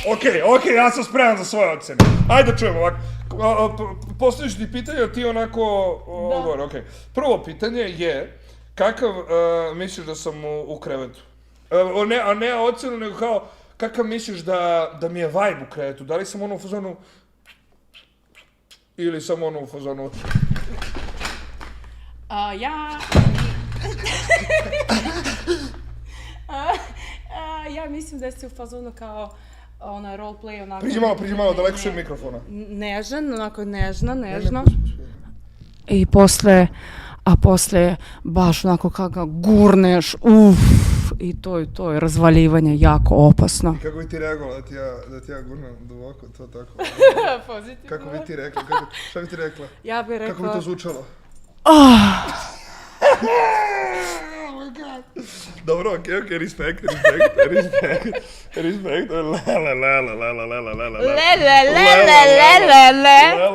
Okej, ja sam spreman za svoje ocene. Ajde da čujemo ovako. Postaviš ti pitanje, a ti onako odgovor, okej. Prvo pitanje je, kakav misliš da sam u krevetu? A ne ocenu, nego kao, kakav misliš da mi je vibe u krevetu? Da li sam ono u fazonu... Ili sam ono u fazonu... Ja mislim da si u fazonu kao ona roleplay, onako... Priđi malo, daleko što je mikrofona. Nežan, onako nežno. I posle baš onako kako ga gurneš, i to je razvaljivanje jako opasno. I kako bi ti reagovala da ti ja gurnem duboko, to tako? Pozitivno. Kako bi ti rekla? Šta bi ti rekla? Ja bih rekla... Kako bi to zvučalo? Dobro, okej, respekt. Le.